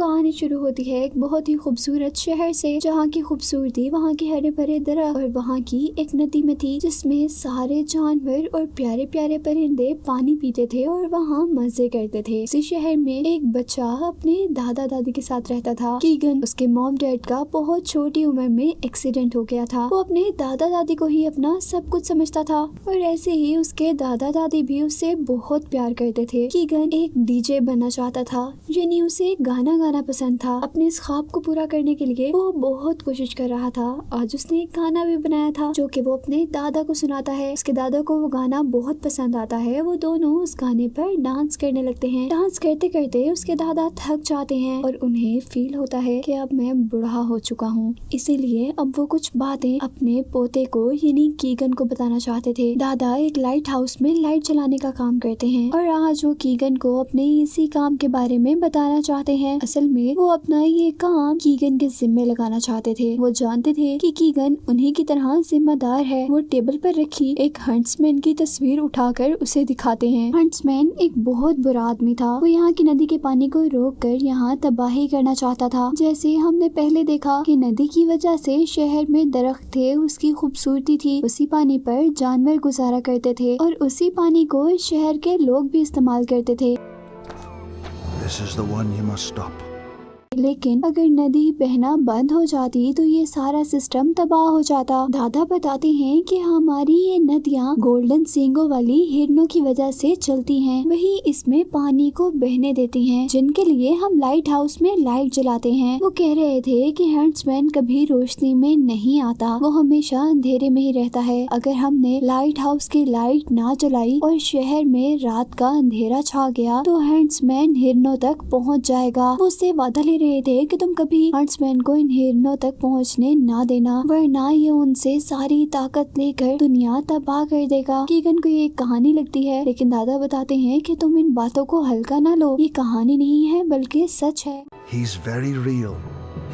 कहानी शुरू होती है एक बहुत ही खूबसूरत शहर से, जहाँ की खूबसूरती वहाँ के हरे भरे दरख्त और वहाँ की एक नदी में थी, जिसमें सारे जानवर और प्यारे प्यारे परिंदे पानी पीते थे और वहाँ मजे करते थे। इसी शहर में एक बच्चा अपने दादा दादी के साथ रहता था। कीगन, उसके मॉम डैड का बहुत छोटी उम्र में एक्सीडेंट हो गया था। वो अपने दादा दादी को ही अपना सब कुछ समझता था और ऐसे ही उसके दादा दादी भी उससे बहुत प्यार करते थे। कीगन एक डीजे बनना चाहता था, यानी उसे गाना गाना पसंद था। अपने इस ख्वाब को पूरा करने के लिए वो बहुत कोशिश कर रहा था। आज उसने एक गाना भी बनाया था जो कि वो अपने दादा को सुनाता है। उसके दादा को वो गाना बहुत पसंद आता है। वो दोनों उस गाने पर डांस करने लगते हैं। डांस करते करते उसके दादा थक जाते हैं और उन्हें फील होता है कि अब मैं बूढ़ा हो चुका हूँ, इसीलिए अब वो कुछ बातें अपने पोते को यानी कीगन को बताना चाहते थे। दादा एक लाइट हाउस में लाइट जलाने का काम करते हैं और आज वो कीगन को अपने इसी काम के बारे में बताना चाहते हैं। असल में वो अपना ये काम कीगन के जिम्मे लगाना चाहते थे। वो जानते थे कि कीगन उन्हीं की तरह जिम्मेदार है। वो टेबल पर रखी एक हंट्समैन की तस्वीर उठाकर उसे दिखाते हैं। हंट्समैन एक बहुत बुरा आदमी था। वो यहाँ की नदी के पानी को रोककर यहाँ तबाही करना चाहता था। जैसे हमने पहले देखा कि नदी की वजह से शहर में दरख्त थे, उसकी खूबसूरती थी, उसी पानी पर जानवर गुजारा करते थे और उसी पानी को शहर के लोग भी इस्तेमाल करते थे। This is the one you must stop. लेकिन अगर नदी बहना बंद हो जाती तो ये सारा सिस्टम तबाह हो जाता। दादा बताते हैं कि हमारी ये नदियाँ गोल्डन सींगों वाली हिरनों की वजह से चलती हैं। वही इसमें पानी को बहने देती हैं, जिनके लिए हम लाइट हाउस में लाइट जलाते हैं। वो कह रहे थे कि हंट्समैन कभी रोशनी में नहीं आता, वो हमेशा अंधेरे में ही रहता है। अगर हमने लाइट हाउस की लाइट ना जलाई और शहर में रात का अंधेरा छा गया तो हंट्समैन हिरनों तक पहुँच जाएगा। वो उससे वादा ले रहे थे कि तुम कभी हंट्समैन को इन हिरनों तक पहुंचने ना देना, वरना ये उनसे सारी ताकत लेकर दुनिया तबाह कर देगा। कीगन को ये कहानी लगती है, लेकिन दादा बताते हैं कि तुम इन बातों को हल्का ना लो, ये कहानी नहीं है बल्कि सच है। He's very real.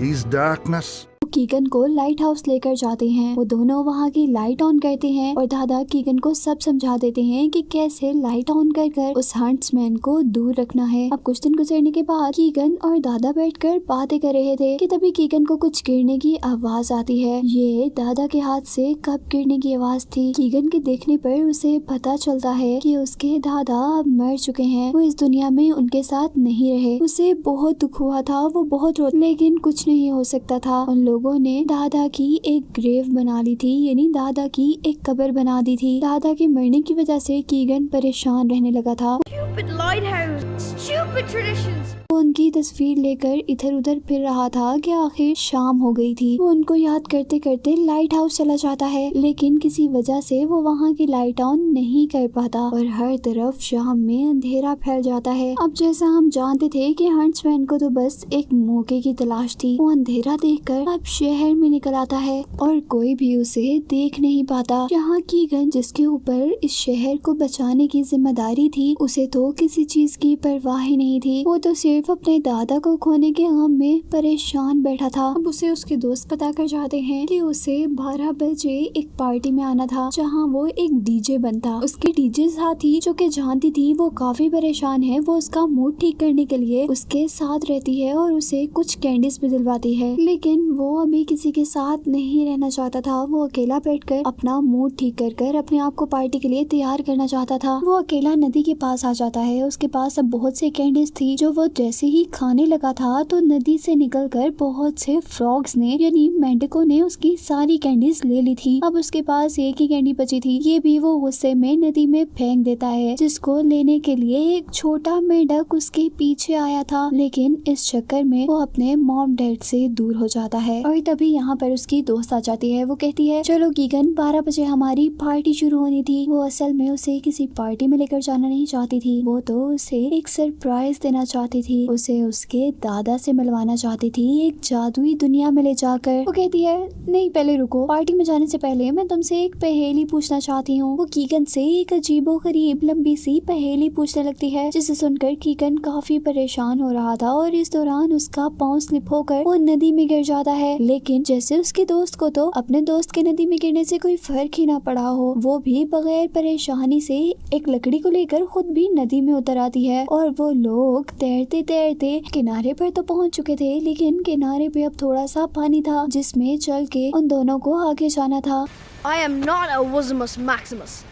He's darkness. Keegan को लाइट हाउस लेकर जाते हैं। वो दोनों वहाँ की लाइट ऑन करते हैं और दादा कीगन को सब समझा देते हैं कि कैसे लाइट ऑन कर उस हंट्समैन को दूर रखना है। अब कुछ दिन गुजरने के बाद कीगन और दादा बैठकर बातें कर रहे थे कि तभी कीगन को कुछ गिरने की आवाज आती है। ये दादा के हाथ से कप गिरने की आवाज थी। कीगन के देखने पर उसे पता चलता है कि उसके दादा अब मर चुके हैं, वो इस दुनिया में उनके साथ नहीं रहे। उसे बहुत दुख हुआ था, वो बहुत रो, लेकिन कुछ नहीं हो सकता था। उन लोगों ने दादा की एक ग्रेव बना ली थी, यानी दादा की एक कब्र बना दी थी। दादा के मरने की वजह से कीगन परेशान रहने लगा था। Stupid lighthouse, stupid traditions. वो उनकी तस्वीर लेकर इधर उधर फिर रहा था कि आखिर शाम हो गई थी। वो उनको याद करते करते लाइट हाउस चला जाता है, लेकिन किसी वजह से वो वहाँ की लाइट ऑन नहीं कर पाता और हर तरफ शाम में अंधेरा फैल जाता है। अब जैसा हम जानते थे कि हंट्समैन को तो बस एक मौके की तलाश थी। वो अंधेरा देखकर अब शहर में निकल आता है और कोई भी उसे देख नहीं पाता। यहाँ कीगन, जिसके ऊपर इस शहर को बचाने की जिम्मेदारी थी, उसे तो किसी चीज की परवाह ही नहीं थी। वो तो सिर्फ अपने दादा को खोने के गम में परेशान बैठा था। अब उसे उसके दोस्त पता कर जाते हैं कि उसे 12 बजे एक पार्टी में आना था, जहाँ वो एक डीजे बनता। उसके डीजे साथी, जो कि जानती थी वो काफी परेशान है, वो उसका मूड ठीक करने के लिए उसके साथ रहती है और उसे कुछ कैंडीज भी दिलवाती है। लेकिन वो अभी किसी के साथ नहीं रहना चाहता था। वो अकेला बैठकर अपना मूड ठीक कर अपने आप को पार्टी के लिए तैयार करना चाहता था। वो अकेला नदी के पास आ जाता है। उसके पास अब बहुत से कैंडीज थी, जो वो जैसे ही खाने लगा था तो नदी से निकलकर बहुत से फ्रॉग्स ने यानी मेंढकों ने उसकी सारी कैंडीज ले ली थी। अब उसके पास एक ही कैंडी बची थी, ये भी वो गुस्से में नदी में फेंक देता है, जिसको लेने के लिए एक छोटा मेंढक उसके पीछे आया था। लेकिन इस चक्कर में वो अपने मॉम डैड से दूर हो जाता है और तभी यहाँ पर उसकी दोस्त आ जाती है। वो कहती है, चलो कीगन, 12 बजे हमारी पार्टी शुरू होनी थी। वो असल में उसे किसी पार्टी में लेकर जाना नहीं चाहती थी, वो तो उसे एक सरप्राइज देना चाहती थी। उसे उसके दादा से मिलवाना चाहती थी, एक जादुई दुनिया में ले जाकर। वो कहती है, नहीं पहले रुको, पार्टी में जाने से पहले मैं तुमसे एक पहेली पूछना चाहती हूँ। वो कीगन से एक अजीबोगरीब लंबी सी पहेली पूछने लगती है, जिसे सुनकर कीगन काफी परेशान हो रहा था और इस दौरान उसका पाँव स्लिप होकर वो नदी में गिर जाता है। लेकिन जैसे उसके दोस्त को तो अपने दोस्त के नदी में गिरने से कोई फर्क ही ना पड़ा हो, वो भी बगैर परेशानी से एक लकड़ी को लेकर खुद भी नदी में उतर आती है और वो लोग तैरते तैरते किनारे पर तो पहुंच चुके थे, लेकिन किनारे पे अब थोड़ा सा पानी था जिसमें चल के उन दोनों को आगे जाना था। I am not a Wosimus Maximus.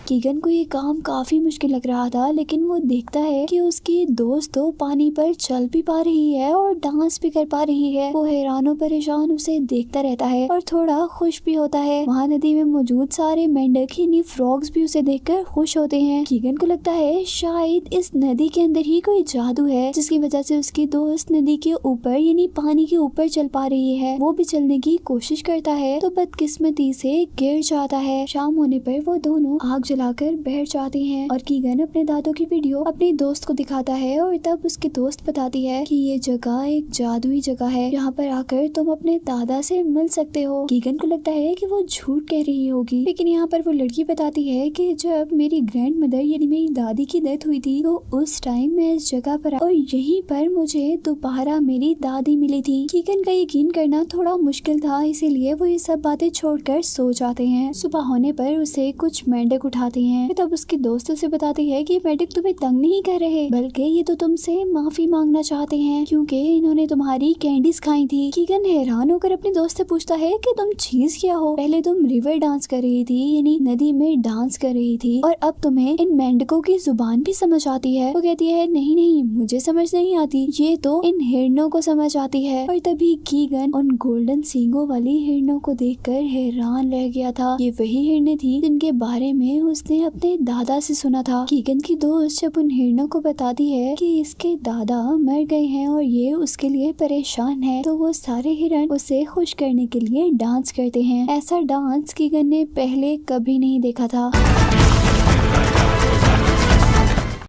Keegan को ये काम काफी मुश्किल लग रहा था, लेकिन वो देखता है कि उसकी दोस्त तो पानी पर चल भी पा रही है और डांस भी कर पा रही है। वो हैरानो परेशान उसे देखता रहता है और थोड़ा खुश भी होता है। वहाँ नदी में मौजूद सारे मेंढक यानी फ्रॉग्स भी उसे देखकर खुश होते हैं। कीगन को लगता है शायद इस नदी के अंदर ही कोई जादू है जिसकी वजह से उसकी दोस्त नदी के ऊपर यानी पानी के ऊपर चल पा रही है। वो भी चलने की कोशिश करता है तो बदकिस्मती से गिर जाता है। शाम होने पर वो दोनों आग जलाकर बैठ जाते हैं और कीगन अपने दादों की वीडियो अपने दोस्त को दिखाता है और तब उसकी दोस्त बताती है कि ये जगह एक जादुई जगह है, यहाँ पर आकर तुम अपने दादा से मिल सकते हो। कीगन को लगता है कि वो झूठ कह रही होगी, लेकिन यहाँ पर वो लड़की बताती है कि जब मेरी ग्रैंड मदर यानी मेरी दादी की डेथ हुई थी तो उस टाइम मैं इस जगह पर और यहीं पर मुझे दोबारा मेरी दादी मिली थी। कीगन का यकीन करना थोड़ा मुश्किल था, इसीलिए वो ये सब बातें छोड़कर सो जाते हैं। सुबह होने पर उसे कुछ मेंढक उठाते हैं। तब उसकी दोस्त उसे बताती है कि मेंढक तुम्हें तंग नहीं कर रहे, बल्कि ये तो तुमसे माफी मांगना चाहते हैं क्योंकि इन्होंने तुम्हारी कैंडीज खाई थी। कीगन हैरान होकर अपनी दोस्त से पूछता है कि तुम चीज क्या हो? पहले तुम रिवर डांस कर रही थी यानी नदी में डांस कर रही थी और अब तुम्हें इन मेंढकों की जुबान भी समझ आती है। वो कहती है नहीं नहीं, मुझे समझ नहीं आती, ये तो इन हिरणों को समझ आती है। और तभी कीगन उन गोल्डन सींगों वाली हिरणों को देखकर हैरान रह गया था। ये वही हिरनें थी जिनके बारे में उसने अपने दादा से सुना था। कीगन की दोस्त जब उन हिरणों को बताती है कि इसके दादा मर गए हैं और ये उसके लिए परेशान है, तो वो सारे हिरण उसे खुश करने के लिए डांस करते हैं। ऐसा डांस कीगन ने पहले कभी नहीं देखा था।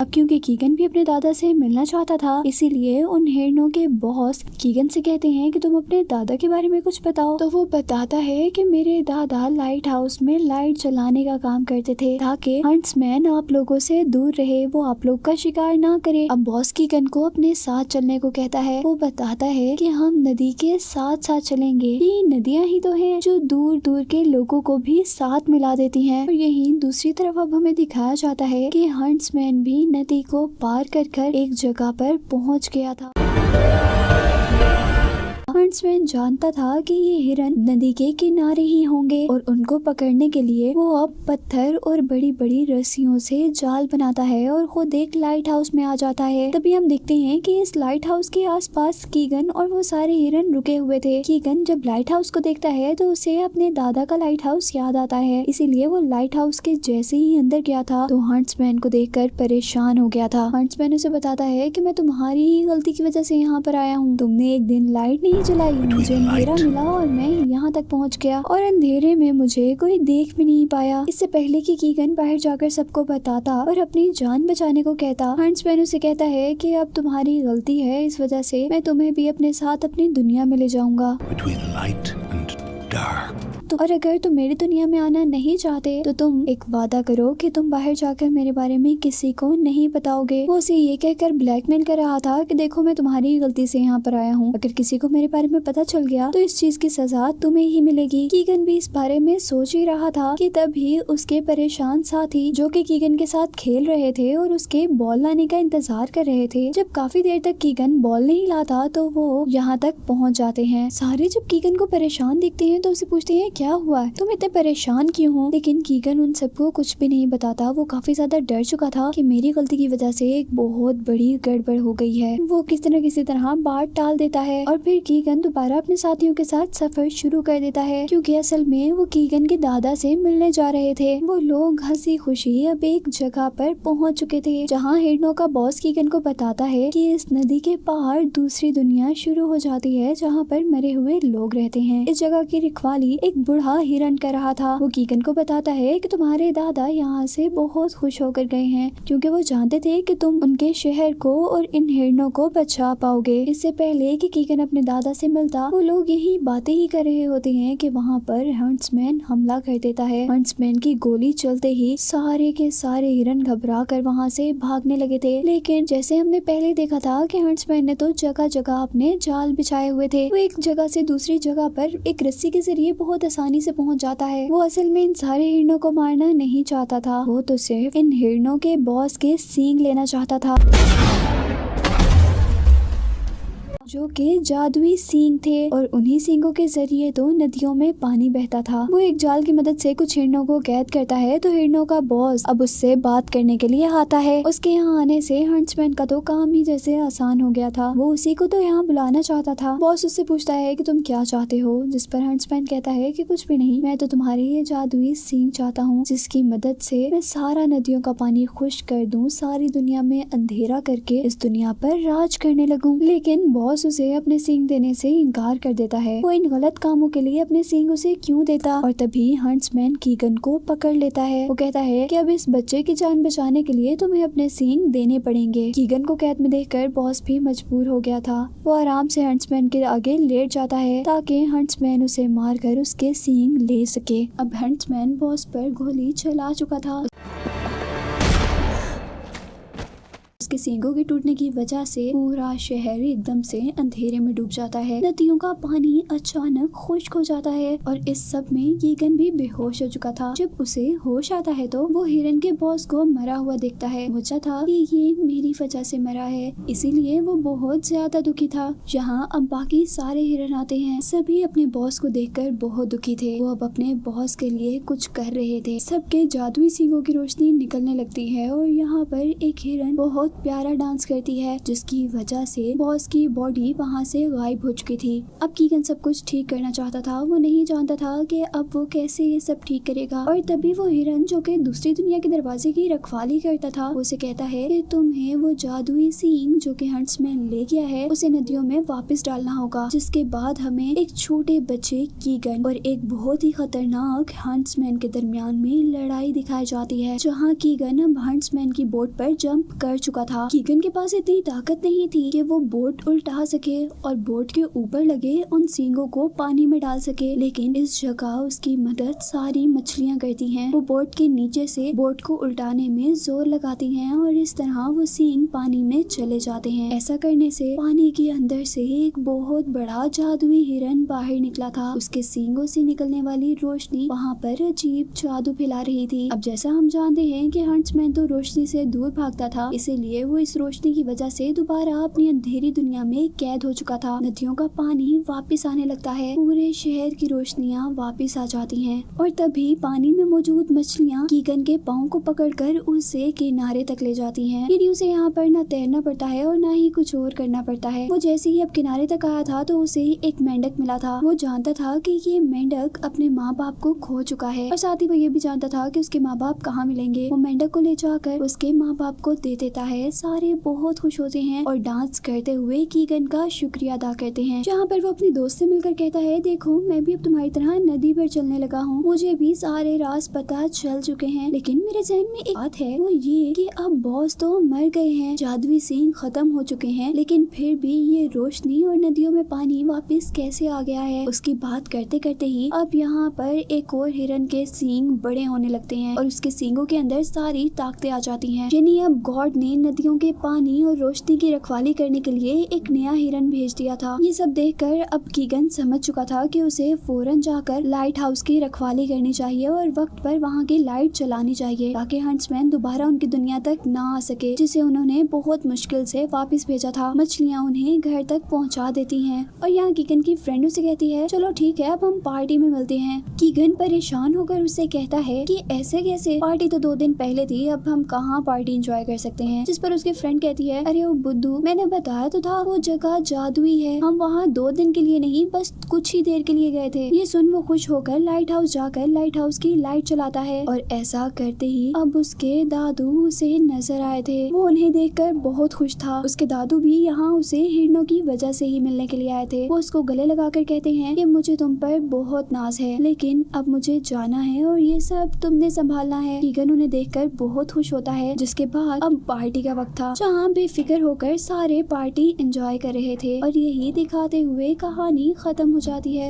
अब क्योंकि कीगन भी अपने दादा से मिलना चाहता था, इसीलिए उन हिरणों के बॉस कीगन से कहते हैं कि तुम अपने दादा के बारे में कुछ बताओ। तो वो बताता है कि मेरे दादा लाइट हाउस में लाइट जलाने का काम करते थे ताकि हंट्समैन आप लोगों से दूर रहे, वो आप लोग का शिकार ना करे। अब बॉस कीगन को अपने साथ चलने को कहता है। वो बताता है कि हम नदी के साथ साथ चलेंगे, ये नदियाँ ही तो हैं जो दूर दूर के लोगों को भी साथ मिला देती हैं। और यही दूसरी तरफ अब हमें दिखाया जाता है कि हंट्समैन भी नदी को पार कर एक जगह पर पहुंच गया था। हंट्समैन जानता था कि ये हिरन नदी के किनारे ही होंगे और उनको पकड़ने के लिए वो अब पत्थर और बड़ी बड़ी रस्सियों से जाल बनाता है और खुद एक लाइट हाउस में आ जाता है। तभी हम देखते हैं कि इस लाइट हाउस के आसपास कीगन और वो सारे हिरन रुके हुए थे। कीगन जब लाइट हाउस को देखता है तो उसे अपने दादा का लाइट हाउस याद आता है, इसीलिए वो लाइट हाउस के जैसे ही अंदर गया था तो हंट्समैन को देखकर परेशान हो गया था। हंट्समैन उसे बताता है कि मैं तुम्हारी ही गलती की वजह से यहाँ पर आया हूँ, तुमने एक दिन लाइट नहीं जलाई, मुझे अंधेरा मिला और मैं यहाँ तक पहुँच गया और अंधेरे में मुझे कोई देख भी नहीं पाया। इससे पहले कि कीगन बाहर जाकर सबको बताता और अपनी जान बचाने को कहता, हंट्समैन उसे कहता है कि अब तुम्हारी गलती है, इस वजह से मैं तुम्हें भी अपने साथ अपनी दुनिया में ले जाऊंगा। तो और अगर तुम मेरी दुनिया में आना नहीं चाहते तो तुम एक वादा करो कि तुम बाहर जाकर मेरे बारे में किसी को नहीं बताओगे। वो उसे ये कहकर ब्लैकमेल कर रहा था कि देखो मैं तुम्हारी गलती से यहाँ पर आया हूँ, अगर किसी को मेरे बारे में पता चल गया तो इस चीज की सजा तुम्हें ही मिलेगी। कीगन भी इस बारे में सोच ही रहा था कि तभी उसके परेशान साथी जो कि कीगन के साथ खेल रहे थे और उसके बॉल लाने का इंतजार कर रहे थे, जब काफी देर तक कीगन बॉल नहीं लाता तो वो यहाँ तक पहुँच जाते हैं। सारे जब कीगन को परेशान देखते हैं तो उसे पूछते हैं क्या हुआ है, तुम इतने परेशान क्यों हो? लेकिन कीगन उन सबको कुछ भी नहीं बताता। वो काफी ज्यादा डर चुका था कि मेरी गलती की वजह से एक बहुत बड़ी गड़बड़ हो गई है। वो किसी तरह बात टाल देता है और फिर कीगन दोबारा अपने साथियों के साथ सफर शुरू कर देता है, क्योंकि असल में वो कीगन के दादा से मिलने जा रहे थे। वो लोग हंसी खुशी अब एक जगह पर पहुंच चुके थे जहाँ हिरणों का बॉस कीगन को बताता है कि इस नदी के पार दूसरी दुनिया शुरू हो जाती है जहाँ पर मरे हुए लोग रहते हैं। इस जगह की रखवाली एक बूढ़ा हिरन कर रहा था। वो कीगन को बताता है कि तुम्हारे दादा यहाँ से बहुत खुश होकर गए हैं क्योंकि वो जानते थे कि तुम उनके शहर को और इन हिरणों को बचा पाओगे। इससे पहले कि कीगन अपने दादा से मिलता वो लोग यही बातें ही कर रहे होते हैं कि वहाँ पर हंट्समैन हमला कर देता है। हंट्समैन की गोली चलते ही सारे के सारे हिरन घबरा कर वहाँ से भागने लगे थे, लेकिन जैसे हमने पहले देखा था कि हंट्समैन ने तो जगह जगह अपने जाल बिछाए हुए थे। वो एक जगह से दूसरी जगह पर एक रस्सी के जरिए बहुत आसानी से पहुंच जाता है। वो असल में इन सारे हिरणों को मारना नहीं चाहता था, वो तो सिर्फ इन हिरणों के बॉस के सींग लेना चाहता था। जो कि जादुई सींग थे और उन्हीं सींगों के जरिए तो नदियों में पानी बहता था। वो एक जाल की मदद से कुछ हिरणों को कैद करता है तो हिरणों का बॉस अब उससे बात करने के लिए आता है। उसके यहाँ आने से हंट्समैन का तो काम ही जैसे आसान हो गया था। वो उसी को तो यहाँ बुलाना चाहता था। बॉस उससे पूछता है कि तुम क्या चाहते हो, जिस पर हंट्समैन कहता है कि कुछ भी नहीं, मैं तो तुम्हारी ये जादुई सींग चाहता हूँ जिसकी मदद से मैं सारा नदियों का पानी खुश्क कर दूं, सारी दुनिया में अंधेरा करके इस दुनिया पर राज करने लगूं। लेकिन बॉस उसे अपने सींग देने से इनकार कर देता है। वो इन गलत कामों के लिए अपने सींग उसे क्यों देता। और तभी हंट्समैन कीगन को पकड़ लेता है। वो कहता है कि अब इस बच्चे की जान बचाने के लिए तुम्हें अपने सींग देने पड़ेंगे। कीगन को कैद में देखकर बॉस भी मजबूर हो गया था। वो आराम से हंट्समैन के आगे लेट जाता है ताकि हंट्समैन उसे मारकर उसके सींग ले सके। अब हंट्समैन बॉस पर गोली चला चुका था। उसके सींगों के टूटने की वजह से पूरा शहर एकदम से अंधेरे में डूब जाता है। नदियों का पानी अचानक खुश्क हो जाता है और इस सब में कीगन भी बेहोश हो चुका था। जब उसे होश आता है तो वो हिरन के बॉस को मरा हुआ देखता है। वजह था कि ये मेरी वजह से मरा है, इसीलिए वो बहुत ज्यादा दुखी था। यहाँ अब बाकी सारे हिरन आते हैं। सभी अपने बॉस को देखकर बहुत दुखी थे। वो अब अपने बॉस के लिए कुछ कर रहे थे। सबके जादुई सींगों की रोशनी निकलने लगती है और यहाँ पर एक हिरन बहुत प्यारा डांस करती है, जिसकी वजह से बॉस की बॉडी वहाँ से गायब हो चुकी थी। अब कीगन सब कुछ ठीक करना चाहता था। वो नहीं जानता था कि अब वो कैसे ये सब ठीक करेगा। और तभी वो हिरन जो कि दूसरी दुनिया के दरवाजे की रखवाली करता था, उसे कहता है कि तुम्हें वो जादुई सींग जो कि हंट्समैन ले गया है उसे नदियों में वापस डालना होगा। जिसके बाद हमें एक छोटे बच्चे कीगन और एक बहुत ही खतरनाक हंट्समैन के दरमियान में लड़ाई दिखाई जाती है, जहाँ कीगन अब हंट्समैन की बोट पर जंप कर चुका था। कीगन के पास इतनी ताकत नहीं थी कि वो बोट उल्टा सके और बोट के ऊपर लगे उन सींगों को पानी में डाल सके, लेकिन इस जगह उसकी मदद सारी मछलियां करती हैं। वो बोट के नीचे से बोट को उल्टाने में जोर लगाती हैं और इस तरह वो सींग पानी में चले जाते हैं। ऐसा करने से पानी के अंदर से एक बहुत बड़ा जादुई हिरन बाहर निकला था। उसके सींगों से निकलने वाली रोशनी वहाँ पर अजीब जादू फैला रही थी। अब जैसा हम जानते हैं कि हंट्समैन तो रोशनी से दूर भागता था, इसीलिए वो इस रोशनी की वजह से दोबारा अपनी अंधेरी दुनिया में कैद हो चुका था। नदियों का पानी वापस आने लगता है। पूरे शहर की रोशनियाँ वापस आ जाती हैं और तभी पानी में मौजूद मछलियाँ कीगन के पाँव को पकड़कर उसे किनारे तक ले जाती हैं। फिर उसे यहाँ पर न तैरना पड़ता है और न ही कुछ और करना पड़ता है। वो जैसे ही अब किनारे तक आया था तो उसे एक मेंढक मिला था। वो जानता था कि ये मेंढक अपने माँ बाप को खो चुका है और साथ ही वो ये भी जानता था कि उसके माँ बाप कहाँ मिलेंगे। वो मेंढक को ले जाकर उसके माँ बाप को दे देता है। सारे बहुत खुश होते हैं और डांस करते हुए कीगन का शुक्रिया अदा करते हैं। जहाँ पर वो अपने दोस्त से मिलकर कहता है, देखो मैं भी अब तुम्हारी तरह नदी पर चलने लगा हूँ। मुझे भी सारे राज पता चल चुके हैं, लेकिन मेरे जहन में एक बात है, वो ये कि अब बॉस तो मर गए हैं, जादुई सींग खत्म हो चुके हैं, लेकिन फिर भी ये रोशनी और नदियों में पानी वापस कैसे आ गया है। उसकी बात करते करते ही अब यहाँ पर एक और हिरन के सींग बड़े होने लगते हैं और उसके सींगों के अंदर सारी ताकतें आ जाती हैं। यानी अब गॉड ने नदियों के पानी और रोशनी की रखवाली करने के लिए एक नया हिरन भेज दिया था। ये सब देखकर अब कीगन समझ चुका था कि उसे फौरन जाकर लाइट हाउस की रखवाली करनी चाहिए और वक्त पर वहाँ की लाइट चलानी चाहिए ताकि हंट्समैन दोबारा उनकी दुनिया तक ना आ सके, जिसे उन्होंने बहुत मुश्किल से वापस भेजा था। मछलियाँ उन्हें घर तक पहुँचा देती हैं और यहाँ कीगन की फ्रेंड उसे कहती है, चलो ठीक है अब हम पार्टी में मिलते हैं। कीगन परेशान होकर उससे कहता है कि ऐसे कैसे, पार्टी तो 2 दिन पहले थी, अब हम कहाँ पार्टी एंजॉय कर सकते हैं। जिस पर उसकी फ्रेंड कहती है, अरे ओ बुद्धू, मैंने बताया तो था वो जगह जादुई है, हम वहाँ 2 दिन के लिए नहीं बस कुछ ही देर के लिए गए थे। ये सुन वो खुश होकर लाइट हाउस जाकर लाइट हाउस की लाइट चलाता है और ऐसा करते ही अब उसके दादू उसे नजर आए थे। वो उन्हें देखकर बहुत खुश था। उसके दादू भी यहाँ उसे हिरणों की वजह से ही मिलने के लिए आए थे। वो उसको गले लगाकर कहते हैं कि मुझे तुम पर बहुत नाज है, लेकिन अब मुझे जाना है और ये सब तुमने संभालना है। कीगन उन्हें देखकर बहुत खुश होता है। जिसके बाद अब पार्टी का वक्त था, जहाँ बेफिक्र होकर सारे पार्टी एंजॉय कर रहे थे और यही दिखाते हुए कहानी खत्म हो जाती है।